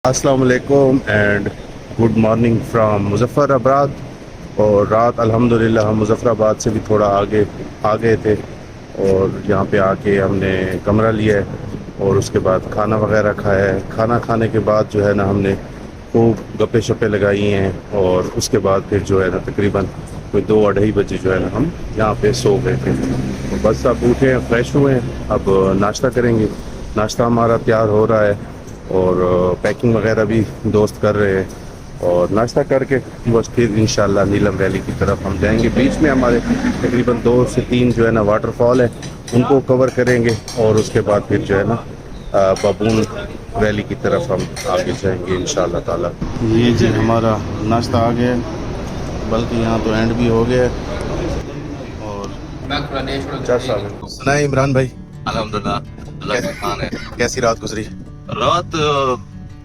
अस्सलाम वालेकुम and good morning from Muzaffarabad. और रात अल्हम्दुलिल्लाह हम मुजफ्फराबाद से भी थोड़ा आगे आ गए थे और यहाँ पे आके हमने कमरा लिया है और उसके बाद खाना वगैरह खाया है। खाना खाने के बाद जो है ना हमने खूब गप्पे शप्पे लगाई हैं और उसके बाद फिर जो है ना तकरीबन कोई 2-2:30 बजे जो है ना हम यहाँ पे सो गए थे। तो बस अब उठे हैं, फ्रेश हुए हैं, अब नाश्ता करेंगे। नाश्ता हमारा तैयार हो रहा है और पैकिंग वगैरह भी दोस्त कर रहे हैं और नाश्ता करके बस फिर इंशाल्लाह नीलम वैली की तरफ हम जाएंगे। बीच में हमारे तकरीबन 2 से 3 जो है ना वाटरफॉल है, उनको कवर करेंगे और उसके बाद फिर जो है ना बाबून वैली की तरफ हम आगे जाएंगे इंशाल्लाह ताला। ये जी हमारा नाश्ता आ गया है, बल्कि यहाँ तो एंड भी हो गया है। और सुना है इमरान भाई, अल्हम्दुलिल्लाह अल्लाह का खान है। कैसी रात गुजरी रात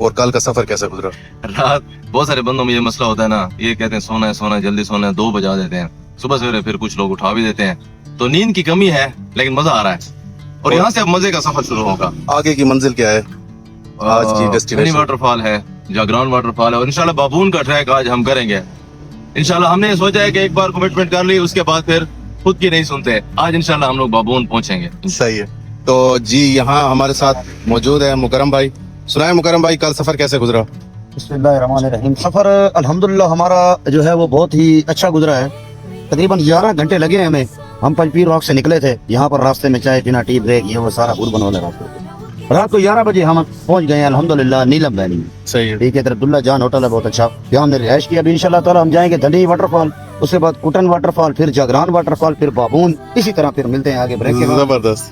और कल का सफर कैसा गुजरा? रात बहुत सारे बंदों में ये मसला होता है ना, ये कहते हैं सोना है सोना है जल्दी सोना है, 2 बजा देते हैं सुबह सवेरे, फिर कुछ लोग उठा भी देते हैं, तो नींद की कमी है लेकिन मजा आ रहा है। और यहाँ से अब मजे का सफर शुरू होगा। आगे की मंजिल क्या है? आज की डेस्टिनेशन वाटरफॉल है, जागरान वाटरफॉल है और इंशाल्लाह बाबून का ट्रैक आज हम करेंगे इंशाल्लाह। हमने सोचा है कि एक बार कमिटमेंट कर ली, उसके बाद फिर खुद की नहीं सुनते। आज इंशाल्लाह हम लोग बाबून पहुंचेंगे। सही है। तो जी यहाँ हमारे साथ मौजूद है मुकरम भाई। सुनाए मुकरम भाई, कल सफर कैसे गुजरा? बिस्मिल्लाहिर्रहमानिर्रहीम। सफ़र अल्हम्दुलिल्लाह हमारा जो है वो बहुत ही अच्छा गुजरा है। तकरीबन 11 घंटे लगे हैं हमें। हम पंचपीर रॉक से निकले थे, यहाँ पर रास्ते में चाय पीना, टी ब्रेक, ये वो सारा गुड़ बनवाने रास्ते। रात को 11 बजे हम पहुँच गए हैं अल्हम्दुलिल्लाह नीलम वैली में। सही है। ठीक है, अब्दुल्ला जान होटल है, बहुत अच्छा, यहाँ हमने रिहाइश किया। अभी इंशाल्लाह ताला हम जाएंगे धंडी वाटरफॉल, उसके बाद कुटन वाटरफॉल, फिर जागरान वाटरफॉल, फिर बाबून। इसी तरह फिर मिलते हैं आगे ब्रेक के बाद। जबरदस्त।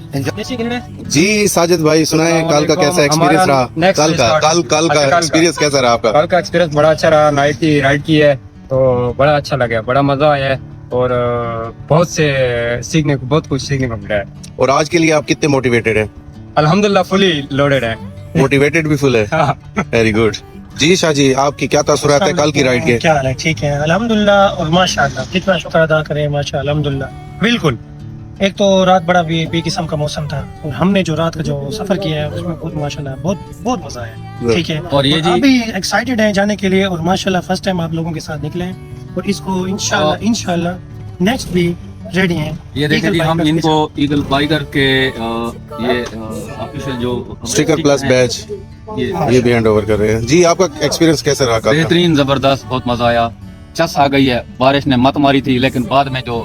जी साजिद भाई सुनाए, कल का कैसा एक्सपीरियंस रहा? कल का एक्सपीरियंस कैसा रहा आपका? कल का एक्सपीरियंस बड़ा अच्छा रहा। नाइट की राइड की है तो बड़ा अच्छा लगा, बड़ा मजा आया है और बहुत कुछ सीखने को मिला है। और आज के लिए आप कितने मोटिवेटेड हैं? अल्हम्दुलिल्लाह फुली लोडेड है। मोटिवेटेड भी फुल है। Very good. जी शाह जी, आपकी क्या तासुरात है कल की राइड के? क्या हाल है? ठीक है अल्हम्दुलिल्लाह और माशाअल्लाह, कितना शुक्र अदा करें माशाअल्लाह अल्हम्दुलिल्लाह। बिल्कुल, एक तो रात बड़ा बेकिस्म का मौसम था और हमने जो रात का जो सफर किया है उसमें बहुत माशाअल्लाह बहुत मजा आया। ठीक है, और ये जी अभी एक्साइटेड है जाने के लिए और माशाअल्लाह फर्स्ट टाइम आप लोगों के साथ निकले हैं और इसको इंशाल्लाह नेक्स्ट भी रेडी हैं। ये देखें जी, हम इनको ईगल बाइकर के ये ऑफिशियल जो स्टिकर प्लस बैच ये भी हैंड ओवर कर रहे हैं। जी आपका एक्सपीरियंस कैसा रहा? बेहतरीन, जबरदस्त, बहुत मजा आया। चस आ गई है, बारिश ने मत मारी थी, लेकिन बाद में जो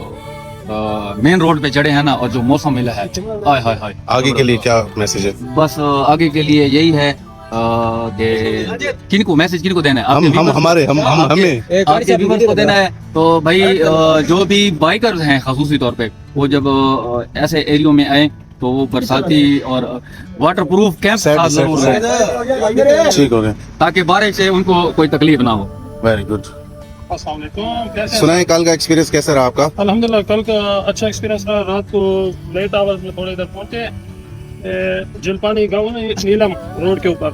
मेन रोड पे चढ़े हैं ना और जो मौसम मिला है, हाय हाय हाय। आगे के लिए क्या मैसेज है? बस आगे के लिए यही है कि किनको मैसेज किनको देना है? हमें आपके व्यूअर्स को देना है। तो भाई जो भी बाइकर्स हैं खासूसी तौर पे, वो जब ऐसे एरियो में आए तो वो बरसाती और वाटर प्रूफ कैंप साथ जरूर रहे, ठीक हो गया, ताकि बारिश से उनको कोई तकलीफ ना हो। Very good. सुनाए कल का एक्सपीरियंस कैसा रहा आपका? अल्हम्दुलिल्लाह कल का अच्छा एक्सपीरियंस रहा। रात को लेट आवर्स में थोड़े इधर पहुंचे, जलपानी गाँव में नीलम रोड के ऊपर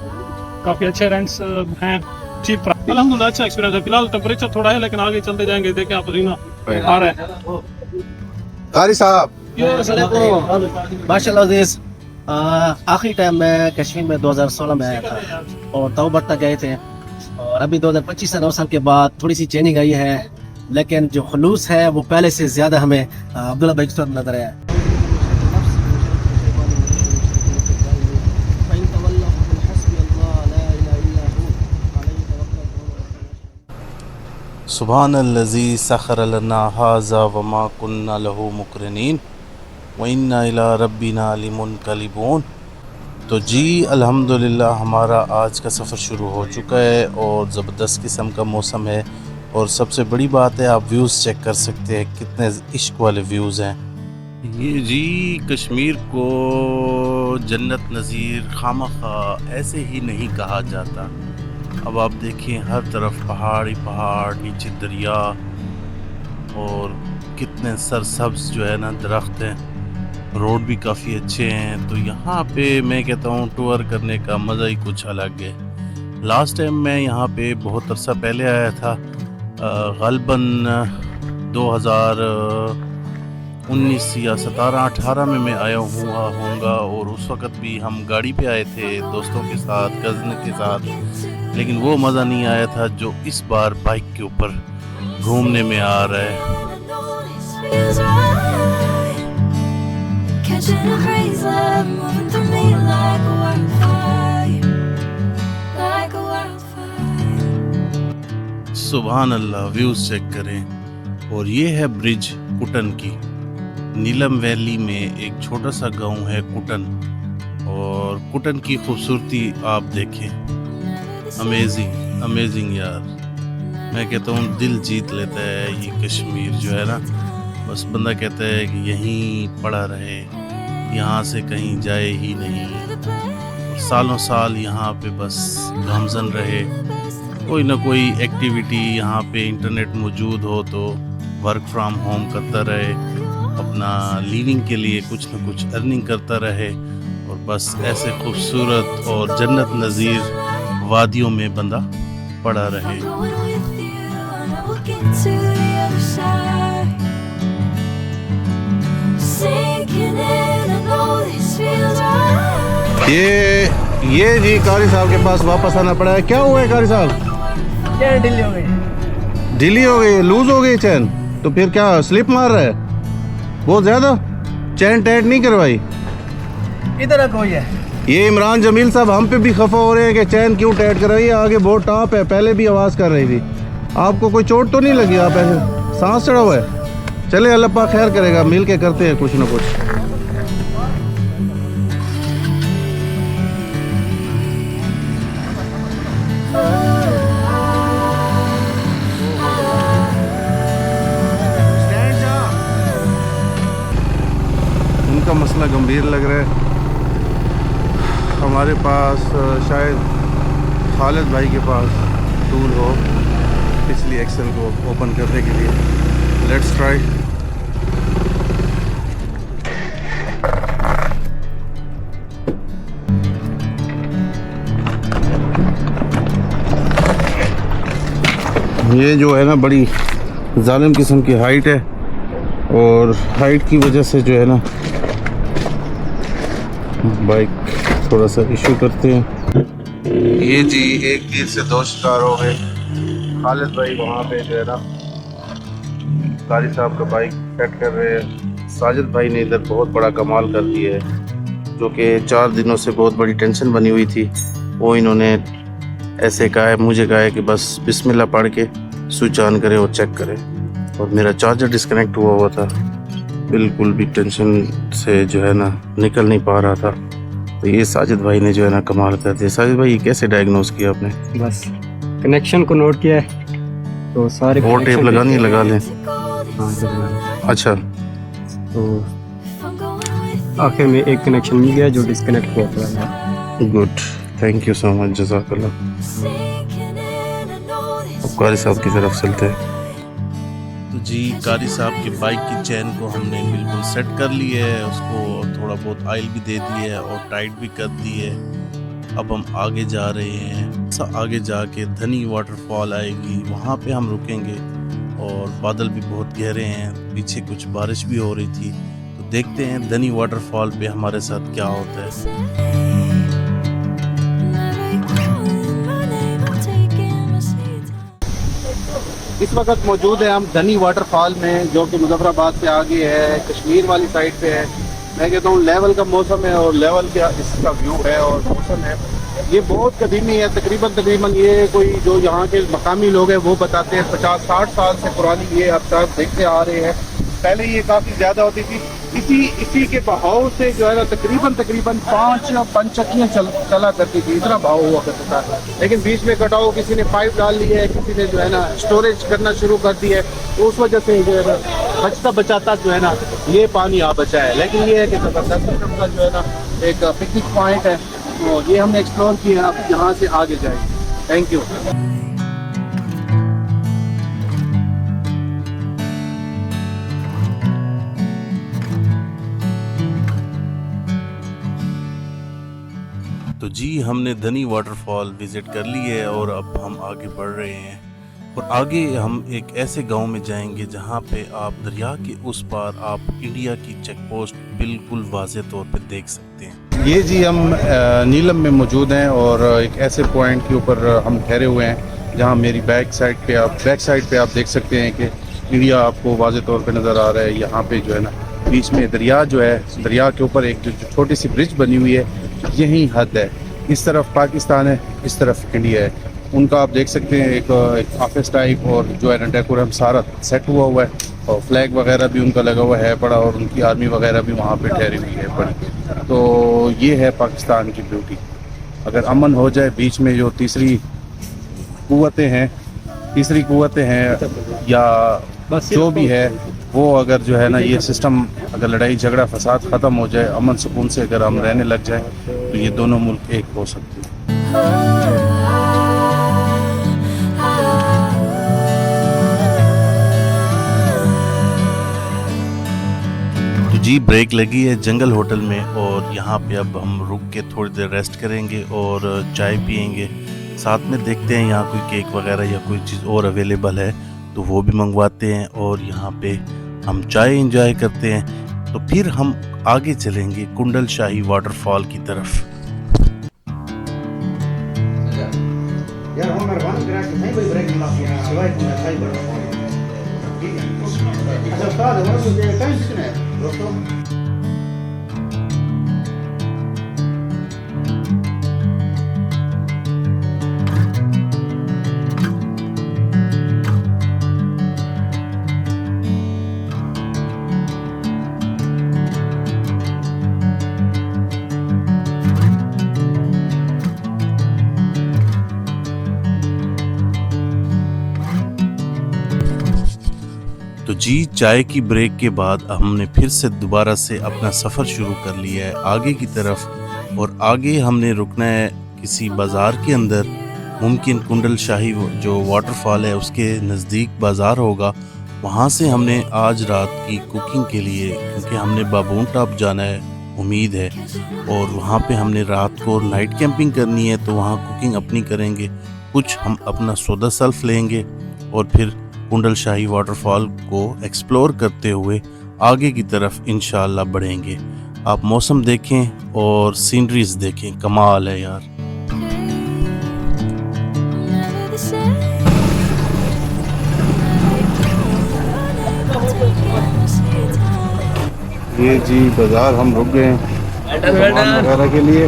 काफी अच्छे रेंट्स हैं, चीप। अल्हम्दुलिल्लाह अच्छा एक्सपीरियंस है। फिलहाल टेम्परेचर थोड़ा है लेकिन आगे चलते जाएंगे, देखें आप पसीना आ रहा है। कारी साहब माशाल्लाह अजीज, आखिरी टाइम मैं कश्मीर में 2016 में आया था और तौबत तक गए थे और अभी 2025 से 9 साल के बाद थोड़ी सी चेंजिंग आई है, लेकिन जो खलूस है वो पहले से ज्यादा हमें अब्दुल्ला भाई की नजर आया। सुभानल्लज़ी सख़र लना हाज़ा वमा कुन्ना लहू मुक़रिनीन व इन्ना इला रब्बिना लमुनक़लिबून। तो जी अल्हम्दुलिल्लाह हमारा आज का सफ़र शुरू हो चुका है और ज़बरदस्त किस्म का मौसम है और सबसे बड़ी बात है आप व्यूज़ चेक कर सकते हैं, कितने इश्क वाले व्यूज़ हैं। ये जी कश्मीर को जन्नत नज़ीर खामखा ऐसे ही नहीं कहा जाता। अब आप देखें हर तरफ पहाड़ ही पहाड़, नीचे दरिया और कितने सरसब्ज जो है ना दरख्त हैं, रोड भी काफ़ी अच्छे हैं। तो यहाँ पे मैं कहता हूँ टूर करने का मज़ा ही कुछ अलग है। लास्ट टाइम मैं यहाँ पे बहुत अरसा पहले आया था, ग़ालिबन 19 या 17-18 में मैं आया होऊंगा और उस वक़्त भी हम गाड़ी पे आए थे दोस्तों के साथ, कज़न के साथ, लेकिन वो मज़ा नहीं आया था जो इस बार बाइक के ऊपर घूमने में आ रहा है। Catching a crazy love moving through me like a wildfire, like a wildfire. सुभान अल्लाह, व्यूज़ चेक करें। और ये है ब्रिज कुटन की। नीलम वैली में एक छोटा सा गांव है कुटन, और कुटन की खूबसूरती आप देखें। अमेजिंग यार, मैं कहता हूँ दिल जीत लेता है ये कश्मीर जो है ना। बस बंदा कहता है कि यहीं पड़ा रहे, यहाँ से कहीं जाए ही नहीं, सालों साल यहाँ पे बस गामजन रहे। कोई ना कोई एक्टिविटी यहाँ पे इंटरनेट मौजूद हो तो वर्क फ्रॉम होम करता रहे, अपना लिविंग के लिए कुछ ना कुछ अर्निंग करता रहे, और बस ऐसे खूबसूरत और जन्नत नज़ीर वादियों में बंदा पड़ा रहे। ये जी कारी साहब के पास वापस आना पड़ा है। क्या हुआ है कारी साहब? चैन ढीली हो गई, लूज हो गई चैन। तो फिर क्या स्लिप मार रहा है बहुत ज्यादा? चैन टाइट नहीं करवाई? इधर कोई है। ये इमरान जमील साहब हम पे भी खफा हो रहे हैं कि चैन क्यों टाइट करवाई, आगे बहुत टॉप है, पहले भी आवाज़ कर रही थी। आपको कोई चोट तो नहीं लगी? आप ऐसे सांस चढ़ा हुआ है? चले अल्लाह पाक खैर करेगा, मिल के करते हैं कुछ ना कुछ। इनका मसला गंभीर लग रहा है। हमारे पास शायद खालिद भाई के पास टूल हो पिछली एक्सल को ओपन करने के लिए। Let's try. ये जो है ना बड़ी जालिम किस्म की हाइट है, और हाइट की वजह से जो है ना बाइक थोड़ा सा इशू करते हैं। ये जी एक तीर से दो शिकार हो गए। खालिद भाई वहाँ पे जो है ना कारी साहब का बाइक सेट कर रहे हैं। साजिद भाई ने इधर बहुत बड़ा कमाल कर दिया है, जो कि 4 दिनों से बहुत बड़ी टेंशन बनी हुई थी। वो इन्होंने ऐसे कहा है, मुझे कहा है कि बस बिस्मिल्लाह पढ़ के स्विच ऑन करें और चेक करें। और मेरा चार्जर डिस्कनेक्ट हुआ था, बिल्कुल भी टेंशन से जो है ना निकल नहीं पा रहा था। तो ये साजिद भाई ने जो है ना कमाल कर दिया। साजिद भाई, ये कैसे डायग्नोस किया आपने? बस कनेक्शन को नोट किया है तो सारे और टेप लगानी है, लगा लें। अच्छा, तो आखिर में एक कनेक्शन मिल गया जो डिस्कनेक्ट हुआ था। Good, thank you so much, जज़ाकल्लाह। अब कारी साहब की तरफ चलते हैं। तो जी कारी साहब की बाइक की चैन को हमने बिल्कुल सेट कर लिया है, उसको थोड़ा बहुत ऑयल भी दे दिया है और टाइट भी कर दी है। अब हम आगे जा रहे हैं। आगे जाके धनी वाटरफॉल आएगी, वहाँ पे हम रुकेंगे। और बादल भी बहुत गहरे हैं, पीछे कुछ बारिश भी हो रही थी। तो देखते हैं धनी वाटरफॉल पे हमारे साथ क्या होता है। इस वक्त मौजूद है हम धनी वाटरफॉल में, जो कि मुजफ्फराबाद से आगे है, कश्मीर वाली साइड पे है। मैं कहता हूँ लेवल का मौसम है और लेवल का इसका व्यू है और मौसम है। ये बहुत कदीमी है, तकरीबन ये कोई जो यहाँ के मकामी लोग हैं वो बताते हैं 50-60 साल से पुरानी ये अब तक देखते आ रहे हैं। पहले ये काफ़ी ज़्यादा होती थी। इसी के बहाव से जो है ना तकरीबन 5 पंचक्कियाँ चला करती थी, इतना बहाव हुआ करता था। लेकिन बीच में कटाओ, किसी ने पाइप डाल ली है, किसी ने जो है ना स्टोरेज करना शुरू कर दी है, तो उस वजह से जो है ना बचाता जो है ना ये पानी आ बचा है। लेकिन ये है कि ज़बरदस्त किस्म का जो है ना एक पिकनिक पॉइंट है, तो ये हमने एक्सप्लोर किया। अब यहाँ से आगे जाएंगे। Thank you. तो जी हमने धनी वाटरफॉल विज़िट कर ली है और अब हम आगे बढ़ रहे हैं। और आगे हम एक ऐसे गांव में जाएंगे जहां पे आप दरिया के उस पार आप इंडिया की चेक पोस्ट बिल्कुल वाज़े तौर पे देख सकते हैं। ये जी हम नीलम में मौजूद हैं और एक ऐसे पॉइंट के ऊपर हम ठहरे हुए हैं जहां मेरी बैक साइड पे आप देख सकते हैं कि इंडिया आपको वाज़े तौर पे नज़र आ रहा है। यहाँ पे जो है ना बीच में दरिया जो है, दरिया के ऊपर एक जो छोटी सी ब्रिज बनी हुई है, यही हद है। इस तरफ पाकिस्तान है, इस तरफ इंडिया है। उनका आप देख सकते हैं एक ऑफिस टाइप और जो है ना डेकोरम सारा सेट हुआ है और फ्लैग वगैरह भी उनका लगा हुआ है बड़ा, और उनकी आर्मी वगैरह भी वहाँ पे ठहरी हुई है बड़ी। तो ये है पाकिस्तान की ब्यूटी। अगर अमन हो जाए, बीच में जो तीसरी कुव्वतें हैं या जो भी है वो, अगर जो है ना ये सिस्टम, अगर लड़ाई झगड़ा फसाद ख़त्म हो जाए, अमन सुकून से अगर हम रहने लग जाए, तो ये दोनों मुल्क एक हो सकते हैं। तो जी ब्रेक लगी है जंगल होटल में और यहाँ पे अब हम रुक के थोड़ी देर रेस्ट करेंगे और चाय पियेंगे। साथ में देखते हैं यहाँ कोई केक वगैरह या कोई चीज़ और अवेलेबल है तो वो भी मंगवाते हैं और यहाँ पे हम चाय एंजॉय करते हैं। तो फिर हम आगे चलेंगे कुंडल शाही वाटरफॉल की तरफ। यार हम मेहरबानी करा के नहीं कोई ब्रेक मिला सिवाय तुम्हें सही बड़ा ठीक है। अच्छा उस्ताद हमारा मुझे टाइम कितना है दोस्तों? तो जी चाय की ब्रेक के बाद हमने फिर से दोबारा से अपना सफ़र शुरू कर लिया है आगे की तरफ। और आगे हमने रुकना है किसी बाज़ार के अंदर। मुमकिन कुंडल शाही जो वाटरफॉल है उसके नज़दीक बाज़ार होगा, वहाँ से हमने आज रात की कुकिंग के लिए, क्योंकि हमने बाबून टॉप जाना है उम्मीद है, और वहाँ पे हमने रात को नाइट कैंपिंग करनी है, तो वहाँ कुकिंग अपनी करेंगे। कुछ हम अपना सौदा सेल्फ लेंगे और फिर कुंडल शाही वाटरफॉल को एक्सप्लोर करते हुए आगे की तरफ इंशाअल्लाह बढ़ेंगे। आप मौसम देखें और सीनरीज देखें, कमाल है यार। ये जी बाज़ार हम रुक गए हैं सामान वगैरह के लिए,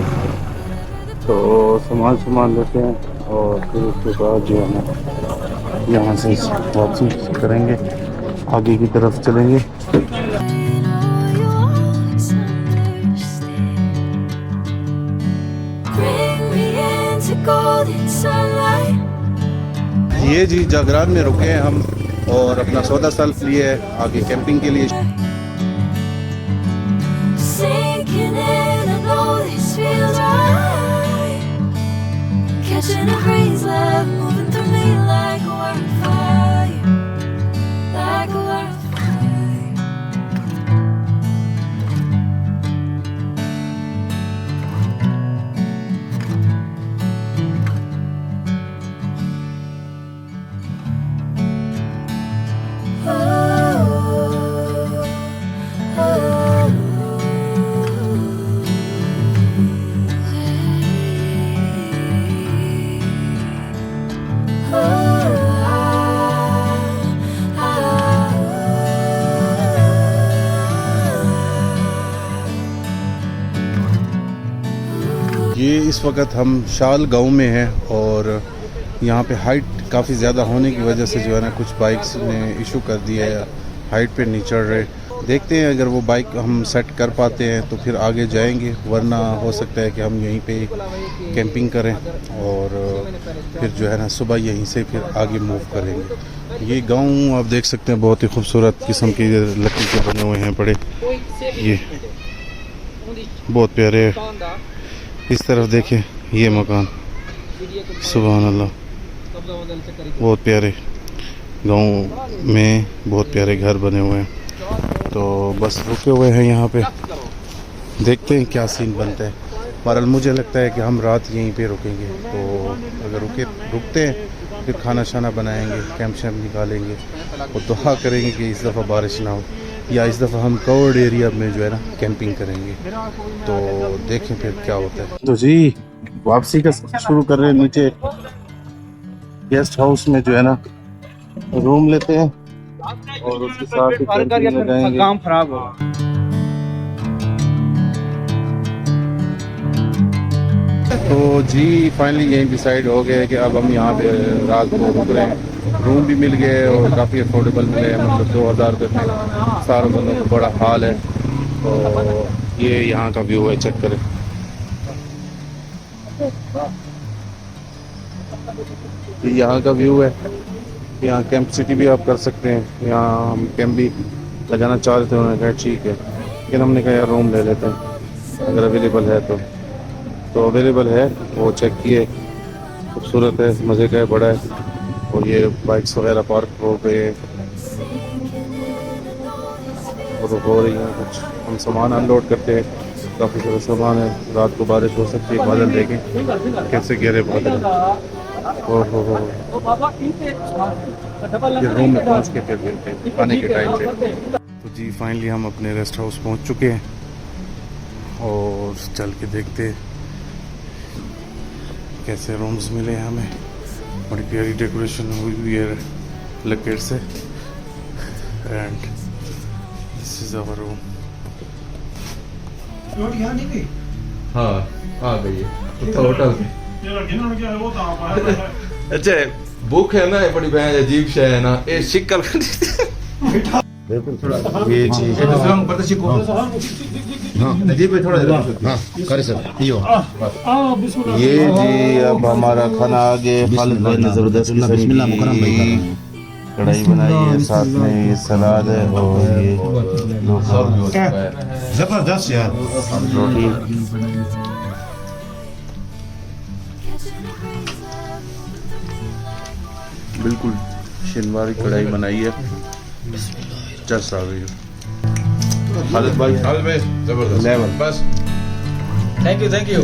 तो सामान लेते हैं और फिर उसके बाद जो है ना यहाँ से वापसी करेंगे, आगे की तरफ चलेंगे। ये जी जागरान में रुके हैं हम और अपना सौदा सेल्फ लिए है आगे कैंपिंग के लिए। Catching a breeze, love moving through me like a wildfire, like a wildfire. ये इस वक्त हम शाल गांव में हैं और यहाँ पे हाइट काफ़ी ज़्यादा होने की वजह से जो है ना कुछ बाइक्स ने इशू कर दिया है, हाइट पे नहीं चढ़ रहे। देखते हैं अगर वो बाइक हम सेट कर पाते हैं तो फिर आगे जाएंगे, वरना हो सकता है कि हम यहीं पे कैंपिंग करें और फिर जो है ना सुबह यहीं से फिर आगे मूव करेंगे। ये गांव आप देख सकते हैं बहुत ही खूबसूरत किस्म के लकड़ी के बने हुए हैं बड़े, ये बहुत प्यारे। इस तरफ देखें ये मकान, सुभान अल्लाह, बहुत प्यारे। गांव में बहुत प्यारे घर बने हुए हैं। तो बस रुके हुए हैं यहाँ पे, देखते हैं क्या सीन बनता है। बहरहाल मुझे लगता है कि हम रात यहीं पे रुकेंगे, तो अगर रुकते हैं फिर खाना शाना बनाएंगे, कैंप शैम्प निकालेंगे और दुआ करेंगे कि इस दफ़ा बारिश ना हो, या इस दफ़ा हम कवर्ड एरिया में जो है ना कैंपिंग करेंगे। तो देखें फिर क्या होता है। तो जी वापसी का सफ़र शुरू कर रहे हैं। नीचे गेस्ट हाउस में जो है ना रूम लेते हैं और उसके साथ ही कैंपिंग में जाएंगे। काम खराब हो। तो जी फाइनली यही डिसाइड हो गया है कि अब हम यहाँ पे रात को रुक रहे हैं। रूम भी मिल गए और काफ़ी अफोर्डेबल मिले हैं, मतलब 2000 रुपये में सारे बंदों को बड़ा हाल है। तो ये यहाँ का व्यू है, चेक करें। ये यहाँ का व्यू है। यहाँ कैंप सिटी भी आप कर सकते हैं। यहाँ हम कैंप भी लगाना चाह रहे थे, उन्होंने कहा ठीक है, लेकिन हमने कहा यार रूम ले लेते हैं अगर अवेलेबल है तो अवेलेबल है। वो चेक किए, खूबसूरत है, मज़े का है, बड़ा है। और ये बाइक्स वगैरह पार्क हो गए और हो रही हैं कुछ। हम सामान अनलोड करते हैं, काफ़ी सारा सामान है। रात को बारिश हो सकती है, बादल देखें कैसे गहरे बादल हैं। हो ये रूम में पहुंच के फिर मिलते हैं खाने के टाइम पे। तो जी फाइनली हम अपने रेस्ट हाउस पहुंच चुके हैं और चल के देखते हैं कैसे रूम्स मिले हैं हमें। बड़ी प्यारी डेकोरेशन हुई हुई है लकड़ से। And this is our room. हाँ आ गई है तो होटल। अच्छा भूख है ना, बड़ी बहन अजीब शय है ना, ये शिकल ये चीज ये जी। अब हमारा खाना आ गया। खालिद भाई ने जबरदस्त कढ़ाई बनाई है, साथ में ये सलाद है और ये जबरदस्त यार रोटी। बिल्कुल शिनवारी कढ़ाई बनाई है, जस्ट आ गई है। खालिद भाई जबरदस्त लेवल। बस थैंक यू